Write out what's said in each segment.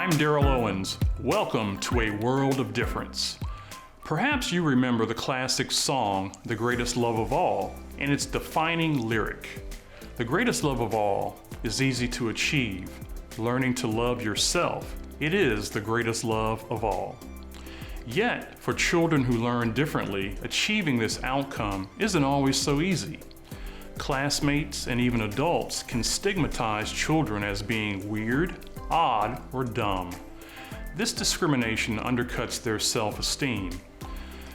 I'm Daryl Owens. Welcome to A World of Difference. Perhaps you remember the classic song, The Greatest Love of All, and its defining lyric. The greatest love of all is easy to achieve. Learning to love yourself, it is the greatest love of all. Yet, for children who learn differently, achieving this outcome isn't always so easy. Classmates and even adults can stigmatize children as being weird, odd, or dumb. This discrimination undercuts their self-esteem.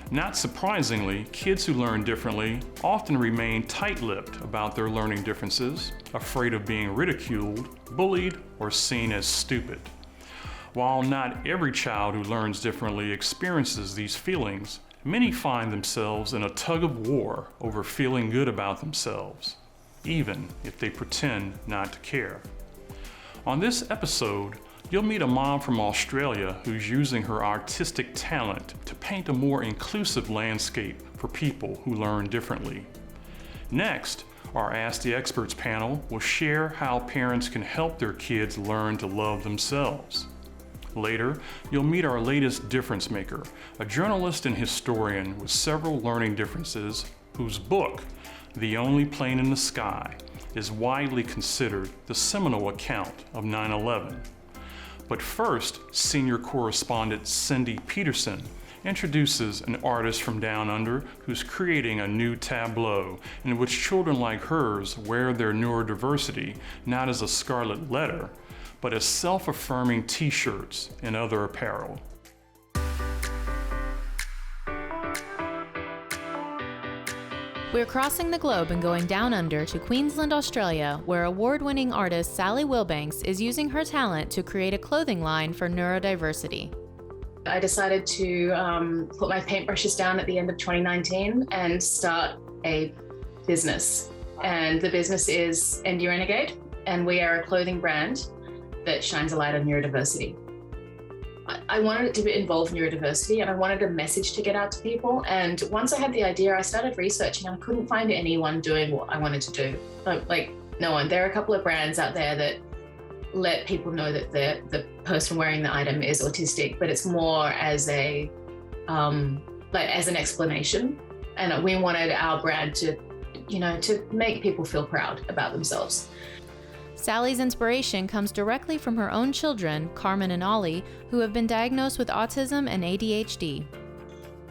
Not surprisingly, kids who learn differently often remain tight-lipped about their learning differences, afraid of being ridiculed, bullied, or seen as stupid. While not every child who learns differently experiences these feelings, many find themselves in a tug-of-war over feeling good about themselves, even if they pretend not to care. On this episode, you'll meet a mom from Australia who's using her artistic talent to paint a more inclusive landscape for people who learn differently. Next, our Ask the Experts panel will share how parents can help their kids learn to love themselves. Later, you'll meet our latest difference maker, a journalist and historian with several learning differences, whose book, The Only Plane in the Sky, is widely considered the seminal account of 9/11. But first, senior correspondent Cindy Peterson introduces an artist from Down Under who's creating a new tableau in which children like hers wear their neurodiversity not as a scarlet letter, but as self-affirming t-shirts and other apparel. We're crossing the globe and going down under to Queensland, Australia, where award-winning artist Sally Wilbanks is using her talent to create a clothing line for neurodiversity. I decided to put my paintbrushes down at the end of 2019 and start a business. And the business is Indie Renegade, and we are a clothing brand that shines a light on neurodiversity. I wanted it to involve neurodiversity, and I wanted a message to get out to people. And once I had the idea, I started researching, and I couldn't find anyone doing what I wanted to do. Like, no one. There are a couple of brands out there that let people know that the person wearing the item is autistic, but it's more as as an explanation. And we wanted our brand to make people feel proud about themselves. Sally's inspiration comes directly from her own children, Carmen and Ollie, who have been diagnosed with autism and ADHD.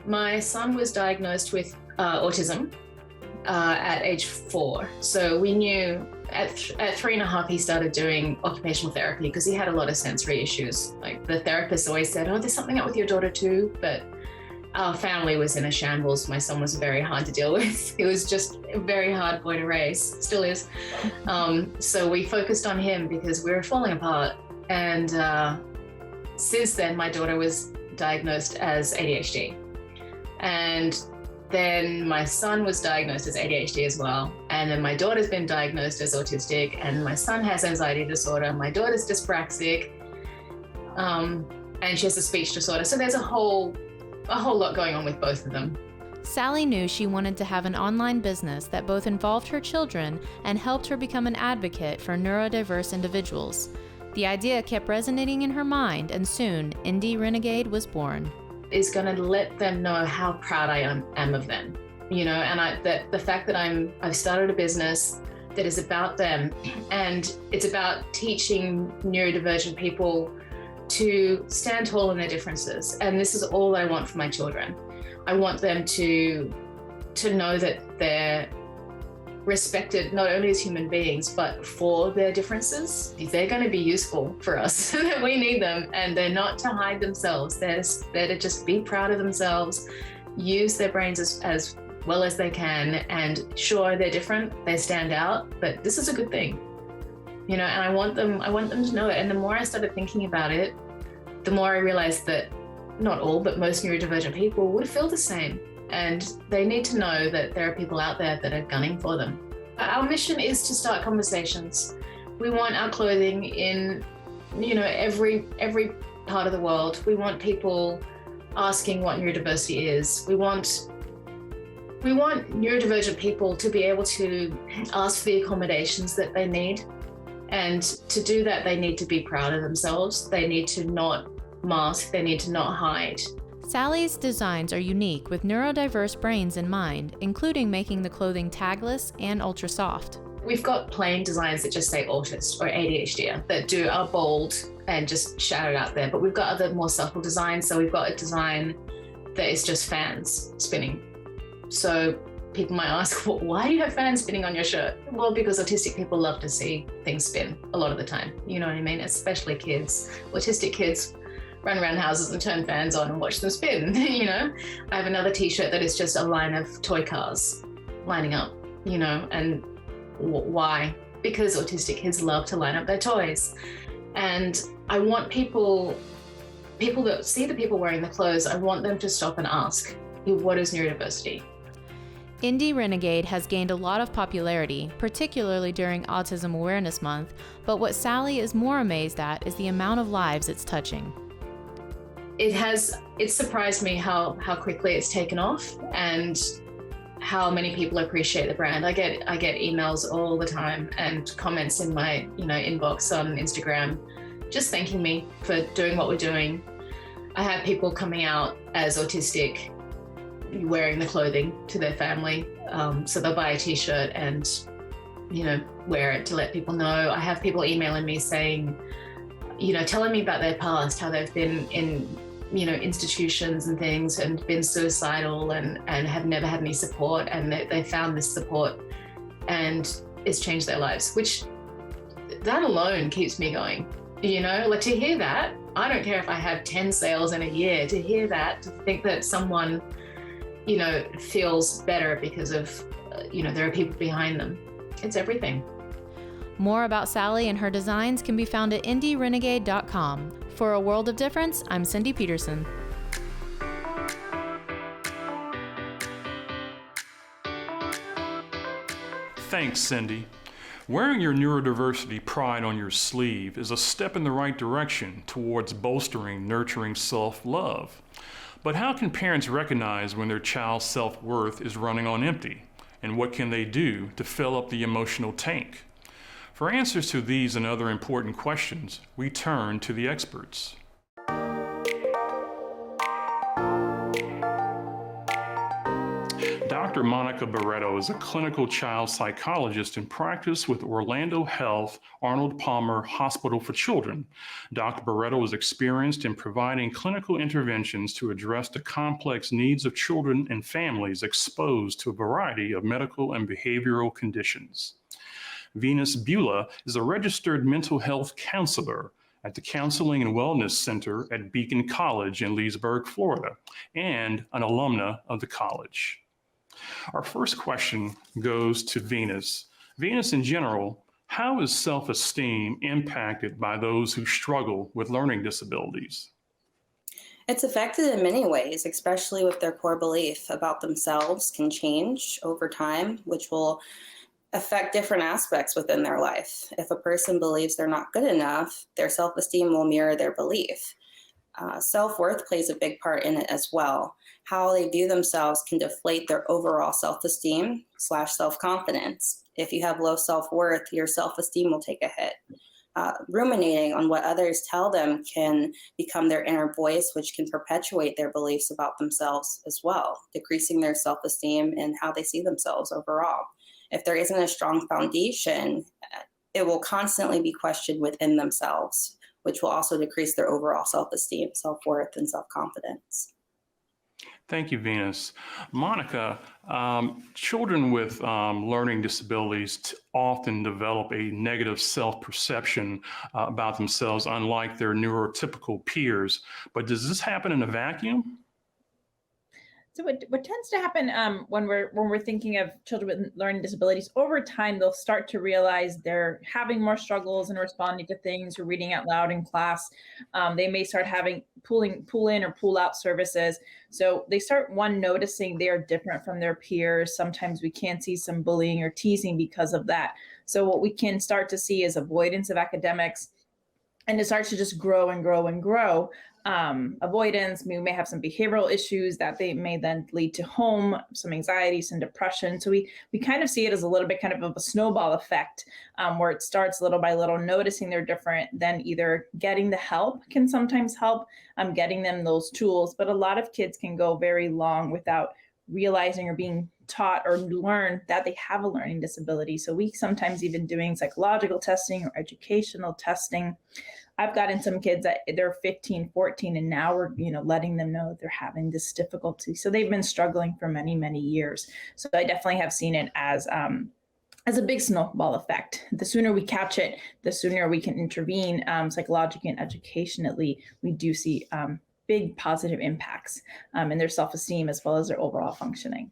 My son was diagnosed with autism at age 4. So we knew at 3.5 he started doing occupational therapy because he had a lot of sensory issues. Like, the therapist always said, "Oh, there's something up with your daughter too," but our family was in a shambles. My son was very hard to deal with. He was just a very hard boy to raise, still is. So we focused on him because we were falling apart. And since then, my daughter was diagnosed as ADHD. And then my son was diagnosed as ADHD as well. And then my daughter's been diagnosed as autistic, and my son has anxiety disorder. My daughter's dyspraxic, and she has a speech disorder. So there's a whole lot going on with both of them. Sally knew she wanted to have an online business that both involved her children and helped her become an advocate for neurodiverse individuals. The idea kept resonating in her mind, and soon, Indie Renegade was born. Is going to let them know how proud I am of them, and the fact that I've started a business that is about them, and it's about teaching neurodivergent people to stand tall in their differences. And this is all I want for my children. I want them to know that they're respected not only as human beings, but for their differences. They're going to be useful for us. We need them, and they're not to hide themselves. They're to just be proud of themselves, use their brains as well as they can. And sure, they're different, they stand out, but this is a good thing. And I want them to know it. And the more I started thinking about it, the more I realized that not all, but most neurodivergent people would feel the same. And they need to know that there are people out there that are gunning for them. Our mission is to start conversations. We want our clothing in, every part of the world. We want people asking what neurodiversity is. We want neurodivergent people to be able to ask for the accommodations that they need And to do that, they need to be proud of themselves. They need to not mask, they need to not hide. Sally's designs are unique with neurodiverse brains in mind, including making the clothing tagless and ultra soft. We've got plain designs that just say autist or ADHD that are bold and just shout it out there. But we've got other more subtle designs. So we've got a design that is just fans spinning. So people might ask, well, why do you have fans spinning on your shirt? Well, because autistic people love to see things spin a lot of the time. You know what I mean? Especially kids. Autistic kids run around houses and turn fans on and watch them spin, you know? I have another t-shirt that is just a line of toy cars lining up, you know, and why? Because autistic kids love to line up their toys. And I want people that see the people wearing the clothes, I want them to stop and ask, what is neurodiversity? Indie Renegade has gained a lot of popularity, particularly during Autism Awareness Month, but what Sally is more amazed at is the amount of lives it's touching. It's surprised me how quickly it's taken off and how many people appreciate the brand. I get emails all the time and comments in my, inbox on Instagram, just thanking me for doing what we're doing. I have people coming out as autistic, wearing the clothing to their family. So they'll buy a t-shirt and, wear it to let people know. I have people emailing me saying, telling me about their past, how they've been in, institutions and things and been suicidal and have never had any support, and they found this support and it's changed their lives, which that alone keeps me going. Like to hear that, I don't care if I have 10 sales in a year, to hear that, to think that someone, feels better because of, there are people behind them. It's everything. More about Sally and her designs can be found at indierenegade.com. For A World of Difference, I'm Cindy Peterson. Thanks, Cindy. Wearing your neurodiversity pride on your sleeve is a step in the right direction towards bolstering nurturing self-love. But how can parents recognize when their child's self-worth is running on empty? And what can they do to fill up the emotional tank? For answers to these and other important questions, we turn to the experts. Dr. Monica Barreto is a clinical child psychologist in practice with Orlando Health Arnold Palmer Hospital for Children. Dr. Barreto is experienced in providing clinical interventions to address the complex needs of children and families exposed to a variety of medical and behavioral conditions. Venus Beulah is a registered mental health counselor at the Counseling and Wellness Center at Beacon College in Leesburg, Florida, and an alumna of the college. Our first question goes to Venus. Venus, in general, how is self-esteem impacted by those who struggle with learning disabilities? It's affected in many ways, especially with their core belief about themselves can change over time, which will affect different aspects within their life. If a person believes they're not good enough, their self-esteem will mirror their belief. Self-worth plays a big part in it as well. How they view themselves can deflate their overall self-esteem / self-confidence. If you have low self-worth, your self-esteem will take a hit. Ruminating on what others tell them can become their inner voice, which can perpetuate their beliefs about themselves as well, decreasing their self-esteem and how they see themselves overall. If there isn't a strong foundation, it will constantly be questioned within themselves, which will also decrease their overall self-esteem, self-worth, and self-confidence. Thank you, Venus. Monica, children with learning disabilities often develop a negative self-perception about themselves, unlike their neurotypical peers. But does this happen in a vacuum? So what tends to happen when we're thinking of children with learning disabilities, over time they'll start to realize they're having more struggles in responding to things or reading out loud in class. They may start having pull in or pull out services. So they start noticing they are different from their peers. Sometimes we can see some bullying or teasing because of that. So what we can start to see is avoidance of academics. And it starts to just grow and grow and grow. avoidance. We may have some behavioral issues that they may then lead to home, some anxiety, some depression. So we kind of see it as a little bit kind of a snowball effect, where it starts little by little, noticing they're different, then either getting the help can sometimes help, getting them those tools. But a lot of kids can go very long without realizing or being taught or learn that they have a learning disability. So we sometimes even doing psychological testing or educational testing. I've gotten some kids that they're 15, 14, and now we're, letting them know that they're having this difficulty. So they've been struggling for many, many years. So I definitely have seen it as a big snowball effect. The sooner we catch it, the sooner we can intervene psychologically and educationally. We do see big positive impacts in their self-esteem as well as their overall functioning.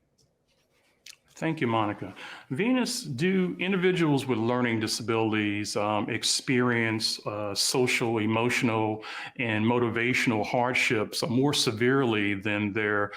Thank you, Monica. Venus, do individuals with learning disabilities experience social, emotional, and motivational hardships more severely than their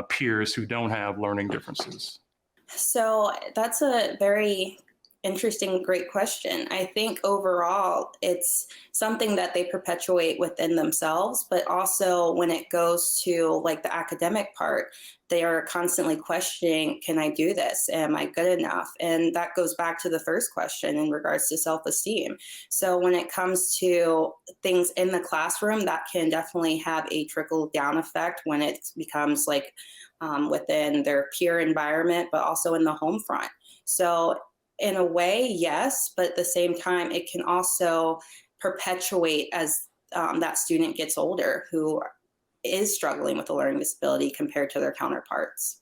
peers who don't have learning differences? So that's a very interesting, great question. I think overall it's something that they perpetuate within themselves, but also when it goes to like the academic part, they are constantly questioning, can I do this? Am I good enough? And that goes back to the first question in regards to self-esteem. So when it comes to things in the classroom, that can definitely have a trickle down effect when it becomes like within their peer environment, but also in the home front. So in a way, yes, but at the same time, it can also perpetuate as that student gets older who is struggling with a learning disability compared to their counterparts.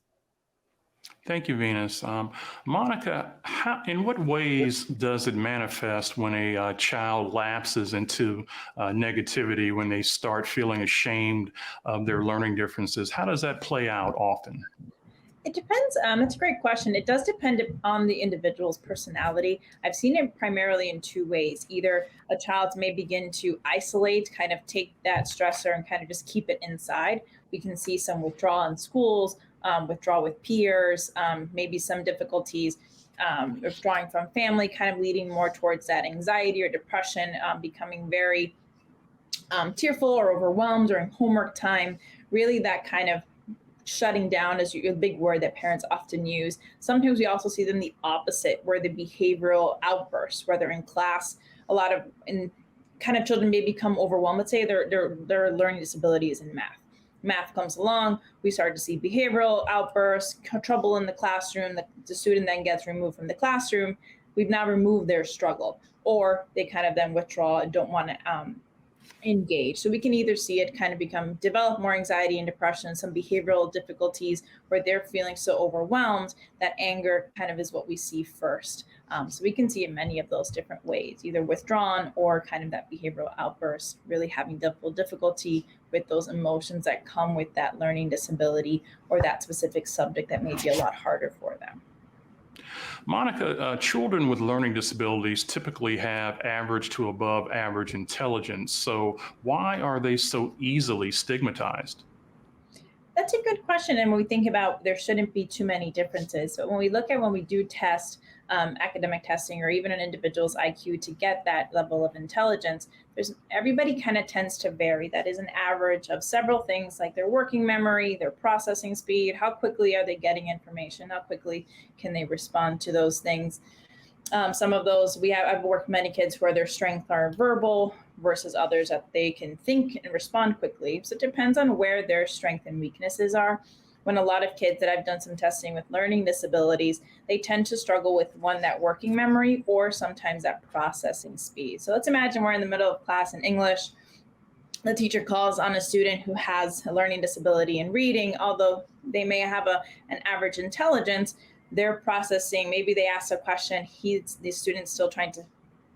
Thank you, Venus. Monica, in what ways does it manifest when a child lapses into negativity, when they start feeling ashamed of their learning differences? How does that play out often? It depends. That's a great question. It does depend on the individual's personality. I've seen it primarily in two ways. Either a child may begin to isolate, kind of take that stressor and kind of just keep it inside. We can see some withdrawal in schools, withdrawal with peers, maybe some difficulties withdrawing from family, kind of leading more towards that anxiety or depression, becoming very tearful or overwhelmed during homework time. Really that kind of shutting down is a big word that parents often use. Sometimes we also see them the opposite, where the behavioral outbursts, whether in class, a lot of kind of children may become overwhelmed. Let's say their learning disability is in math. Math comes along, we start to see behavioral outbursts, trouble in the classroom. The student then gets removed from the classroom. We've now removed their struggle, or they kind of then withdraw and don't want to engage. So we can either see it kind of develop more anxiety and depression, some behavioral difficulties where they're feeling so overwhelmed that anger kind of is what we see first. So we can see in many of those different ways, either withdrawn or kind of that behavioral outburst, really having difficulty with those emotions that come with that learning disability or that specific subject that may be a lot harder for them. Monica, children with learning disabilities typically have average to above average intelligence. So why are they so easily stigmatized? That's a good question. And when we think about, there shouldn't be too many differences. But when we do test academic testing or even an individual's IQ to get that level of intelligence, everybody kind of tends to vary. That is an average of several things like their working memory, their processing speed, how quickly are they getting information, how quickly can they respond to those things. Some of those, I've worked with many kids where their strengths are verbal versus others that they can think and respond quickly. So it depends on where their strengths and weaknesses are. When a lot of kids that I've done some testing with learning disabilities, they tend to struggle with that working memory or sometimes that processing speed. So let's imagine we're in the middle of class in English. The teacher calls on a student who has a learning disability in reading, although they may have an average intelligence. They're processing, maybe they ask a question, the student's still trying to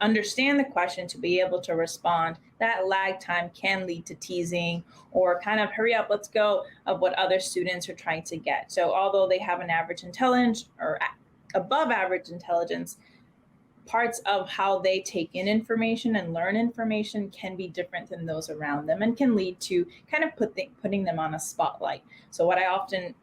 understand the question to be able to respond. That lag time can lead to teasing or kind of hurry up, let's go of what other students are trying to get. So although they have an average intelligence or above average intelligence, parts of how they take in information and learn information can be different than those around them and can lead to kind of putting them on a spotlight. So what I often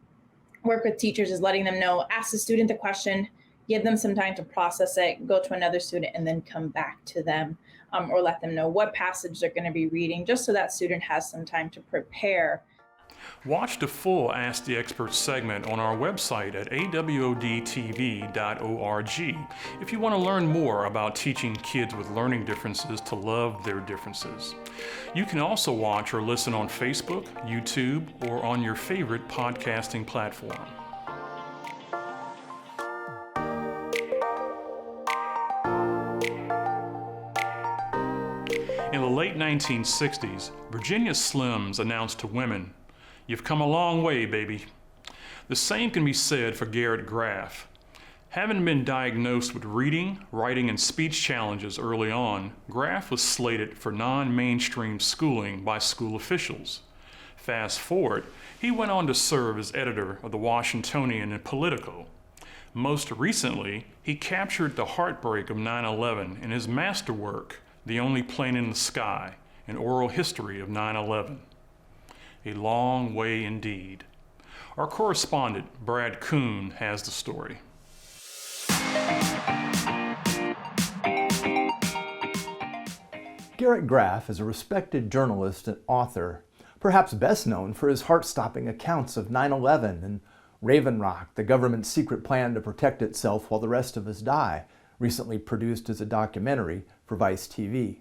work with teachers is letting them know, ask the student the question, give them some time to process it, go to another student, and then come back to them. or let them know what passage they're going to be reading, just so that student has some time to prepare. Watch the full Ask the Expert segment on our website at awodtv.org if you want to learn more about teaching kids with learning differences to love their differences. You can also watch or listen on Facebook, YouTube, or on your favorite podcasting platform. In the late 1960s, Virginia Slims announced to women, "You've come a long way, baby." The same can be said for Garrett Graff. Having been diagnosed with reading, writing, and speech challenges early on, Graff was slated for non-mainstream schooling by school officials. Fast forward, he went on to serve as editor of the Washingtonian and Politico. Most recently, he captured the heartbreak of 9/11 in his masterwork, The Only Plane in the Sky, an oral history of 9/11. A long way indeed. Our correspondent, Brad Kuhn, has the story. Garrett Graff is a respected journalist and author, perhaps best known for his heart-stopping accounts of 9/11 and Raven Rock, the government's secret plan to protect itself while the rest of us die, recently produced as a documentary for Vice TV.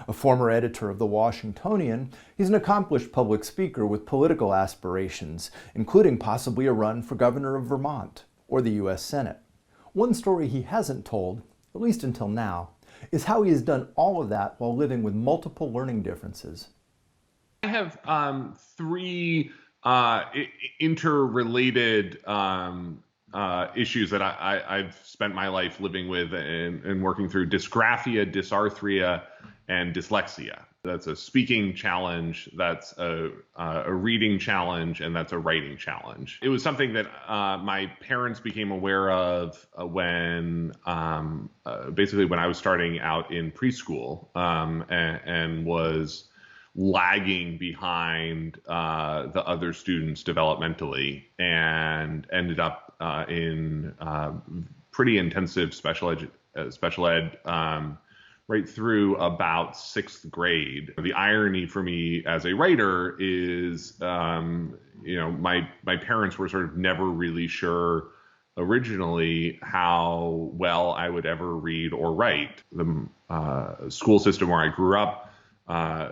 A former editor of the Washingtonian, he's an accomplished public speaker with political aspirations, including possibly a run for governor of Vermont or the U.S. Senate. One story he hasn't told, at least until now, is how he has done all of that while living with multiple learning differences. I have three interrelated issues that I've spent my life living with and working through: dysgraphia, dysarthria, and dyslexia. That's a speaking challenge, that's a reading challenge, and that's a writing challenge. It was something that my parents became aware of when basically when I was starting out in preschool and was lagging behind the other students developmentally, and ended up in pretty intensive special ed right through about 6th grade. The irony for me as a writer is, my parents were sort of never really sure originally how well I would ever read or write. The school system where I grew up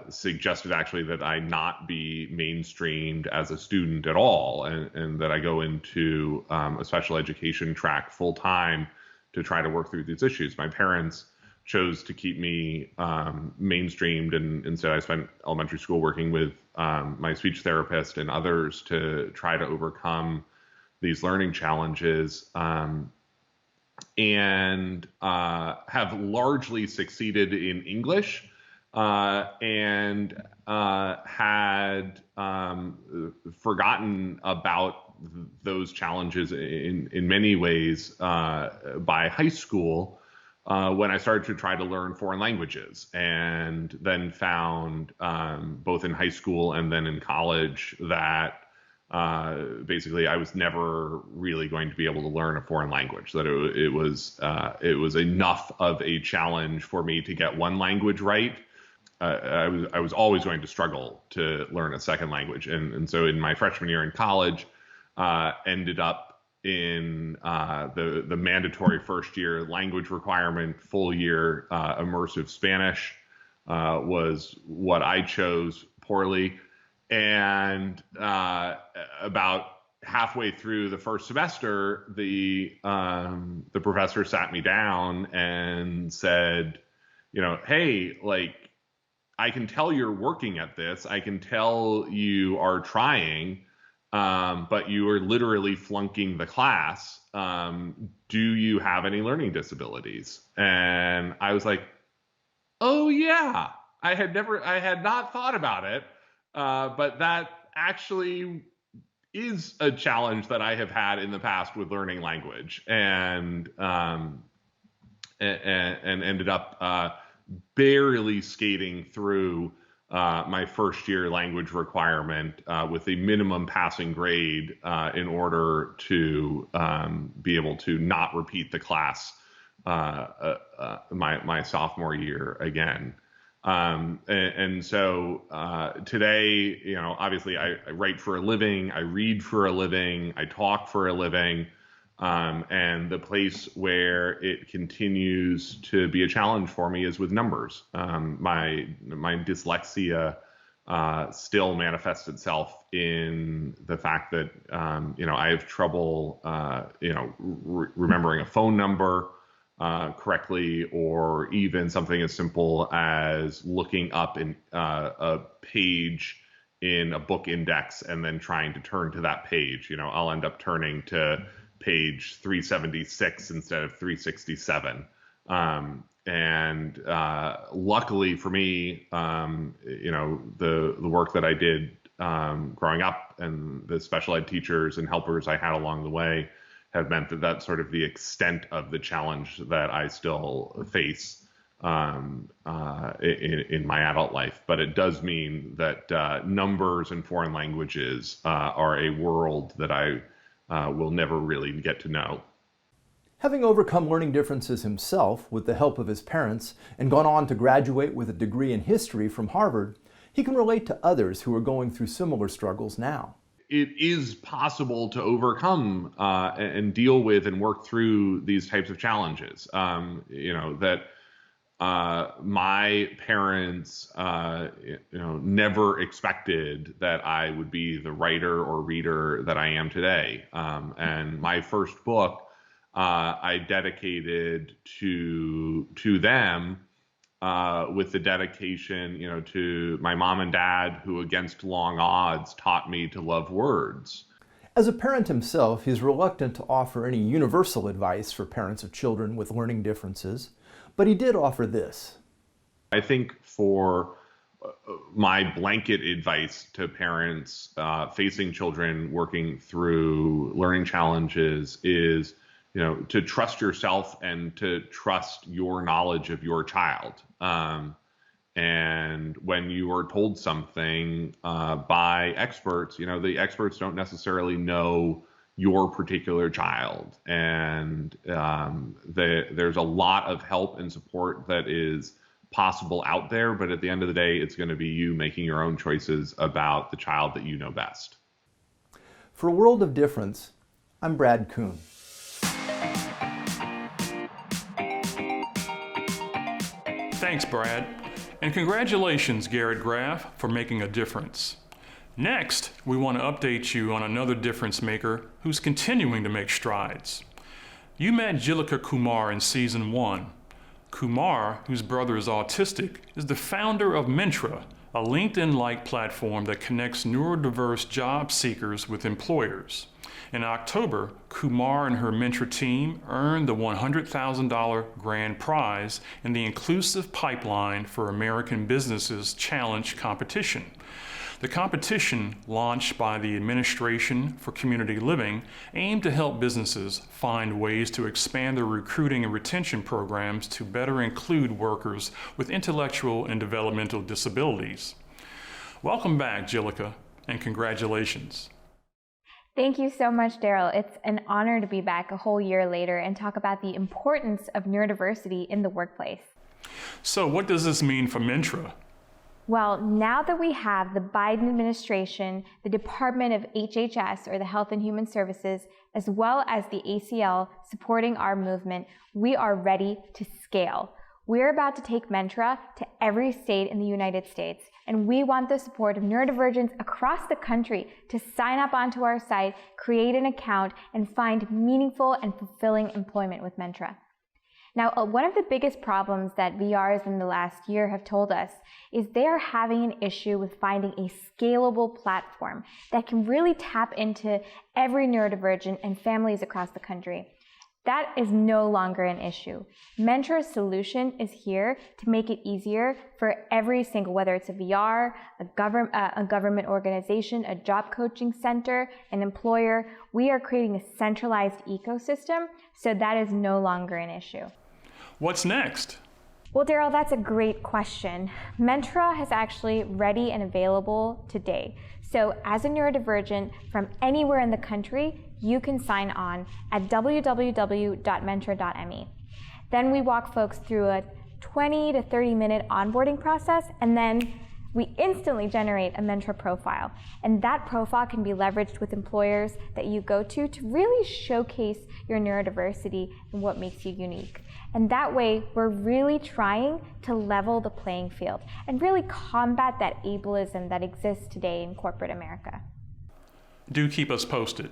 suggested actually that I not be mainstreamed as a student at all, and that I go into a special education track full time to try to work through these issues. My parents chose to keep me mainstreamed, and instead I spent elementary school working with my speech therapist and others to try to overcome these learning challenges, and have largely succeeded in English, and had forgotten about those challenges in many ways by high school, when I started to try to learn foreign languages, and then found both in high school and then in college that basically I was never really going to be able to learn a foreign language, that it was enough of a challenge for me to get one language right. I was always going to struggle to learn a second language. And so in my freshman year in college, ended up in the mandatory first year language requirement. Full year immersive Spanish was what I chose poorly. And about halfway through the first semester, the professor sat me down and said, hey, I can tell you're working at this. I can tell you are trying, but you are literally flunking the class. Do you have any learning disabilities? And I was like, oh yeah, I had not thought about it. But that actually is a challenge that I have had in the past with learning language, and ended up barely skating through my first year language requirement with a minimum passing grade in order to be able to not repeat the class my sophomore year again. And so today, obviously I write for a living, I read for a living, I talk for a living. And the place where it continues to be a challenge for me is with numbers. My dyslexia still manifests itself in the fact that I have trouble remembering a phone number correctly, or even something as simple as looking up a page in a book index and then trying to turn to that page. I'll end up turning to page 376 instead of 367. And luckily for me, the work that I did growing up and the special ed teachers and helpers I had along the way have meant that that's sort of the extent of the challenge that I still face in my adult life. But it does mean that numbers and foreign languages are a world that I will never really get to know. Having overcome learning differences himself with the help of his parents and gone on to graduate with a degree in history from Harvard, he can relate to others who are going through similar struggles now. It is possible to overcome and deal with and work through these types of challenges. That my parents, never expected that I would be the writer or reader that I am today. And my first book, I dedicated to them with the dedication, to my mom and dad, who against long odds taught me to love words. As a parent himself, he's reluctant to offer any universal advice for parents of children with learning differences, but he did offer this. I think for my blanket advice to parents facing children working through learning challenges is, to trust yourself and to trust your knowledge of your child. And when you are told something by experts, the experts don't necessarily know your particular child. And there's a lot of help and support that is possible out there. But at the end of the day, it's going to be you making your own choices about the child that you know best. For A World of Difference, I'm Brad Kuhn. Thanks, Brad. And congratulations, Garrett Graff, for making a difference. Next, we want to update you on another difference maker who's continuing to make strides. You met Jilika Kumar in Season 1. Kumar, whose brother is autistic, is the founder of Mentra, a LinkedIn-like platform that connects neurodiverse job seekers with employers. In October, Kumar and her Mentra team earned the $100,000 grand prize in the Inclusive Pipeline for American Businesses Challenge competition. The competition, launched by the Administration for Community Living, aimed to help businesses find ways to expand their recruiting and retention programs to better include workers with intellectual and developmental disabilities. Welcome back, Jilika, and congratulations. Thank you so much, Daryl. It's an honor to be back a whole year later and talk about the importance of neurodiversity in the workplace. So what does this mean for Mentra? Well, now that we have the Biden administration, the Department of HHS, or the Health and Human Services, as well as the ACL supporting our movement, we are ready to scale. We're about to take Mentra to every state in the United States, and we want the support of neurodivergents across the country to sign up onto our site, create an account, and find meaningful and fulfilling employment with Mentra. Now, one of the biggest problems that VRs in the last year have told us is they are having an issue with finding a scalable platform that can really tap into every neurodivergent and families across the country. That is no longer an issue. Mentra's solution is here to make it easier for every single, whether it's a VR, a government organization, a job coaching center, an employer. We are creating a centralized ecosystem, so that is no longer an issue. What's next? Well, Daryl, that's a great question. Mentra is actually ready and available today. So as a neurodivergent from anywhere in the country, you can sign on at www.mentra.me. Then we walk folks through a 20 to 30 minute onboarding process, and then we instantly generate a mentor profile. And that profile can be leveraged with employers that you go to really showcase your neurodiversity and what makes you unique. And that way, we're really trying to level the playing field and really combat that ableism that exists today in corporate America. Do keep us posted.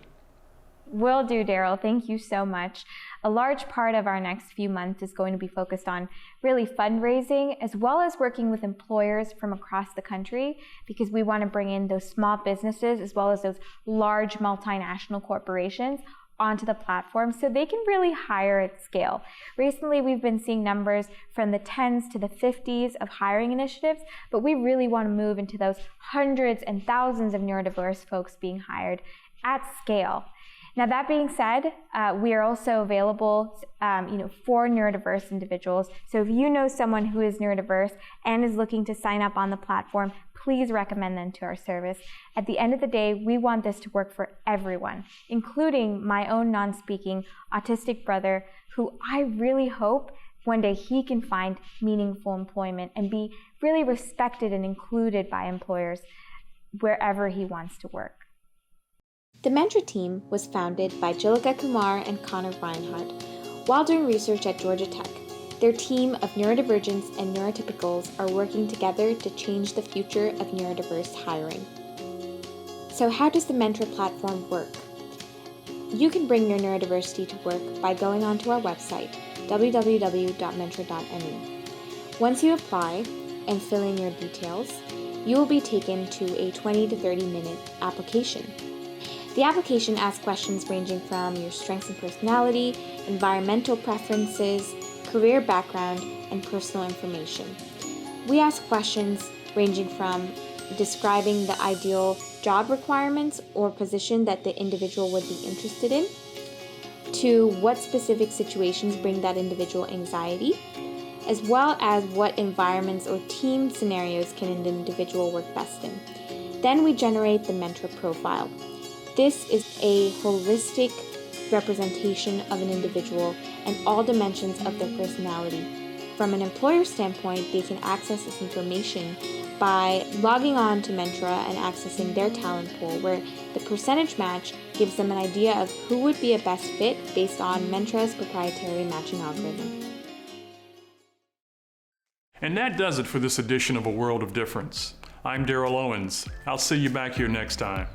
Will do, Daryl. Thank you so much. A large part of our next few months is going to be focused on really fundraising, as well as working with employers from across the country, because we want to bring in those small businesses as well as those large multinational corporations onto the platform so they can really hire at scale. Recently, we've been seeing numbers from the 10s to the 50s of hiring initiatives, but we really want to move into those hundreds and thousands of neurodiverse folks being hired at scale. Now, that being said, we are also available for neurodiverse individuals. So if you know someone who is neurodiverse and is looking to sign up on the platform, please recommend them to our service. At the end of the day, we want this to work for everyone, including my own non-speaking autistic brother, who I really hope one day he can find meaningful employment and be really respected and included by employers wherever he wants to work. The Mentor team was founded by Jilika Kumar and Connor Reinhardt while doing research at Georgia Tech. Their team of neurodivergents and neurotypicals are working together to change the future of neurodiverse hiring. So how does the Mentor platform work? You can bring your neurodiversity to work by going onto our website, www.mentor.me. Once you apply and fill in your details, you will be taken to a 20 to 30 minute application. The application asks questions ranging from your strengths and personality, environmental preferences, career background, and personal information. We ask questions ranging from describing the ideal job requirements or position that the individual would be interested in, to what specific situations bring that individual anxiety, as well as what environments or team scenarios can an individual work best in. Then we generate the mentor profile. This is a holistic representation of an individual and all dimensions of their personality. From an employer standpoint, they can access this information by logging on to Mentora and accessing their talent pool, where the percentage match gives them an idea of who would be a best fit based on Mentora's proprietary matching algorithm. And that does it for this edition of A World of Difference. I'm Daryl Owens. I'll see you back here next time.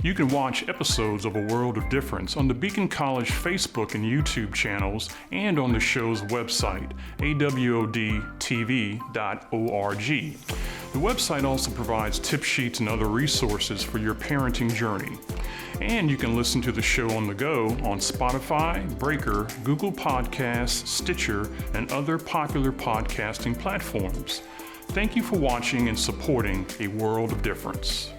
You can watch episodes of A World of Difference on the Beacon College Facebook and YouTube channels and on the show's website, awodtv.org. The website also provides tip sheets and other resources for your parenting journey. And you can listen to the show on the go on Spotify, Breaker, Google Podcasts, Stitcher, and other popular podcasting platforms. Thank you for watching and supporting A World of Difference.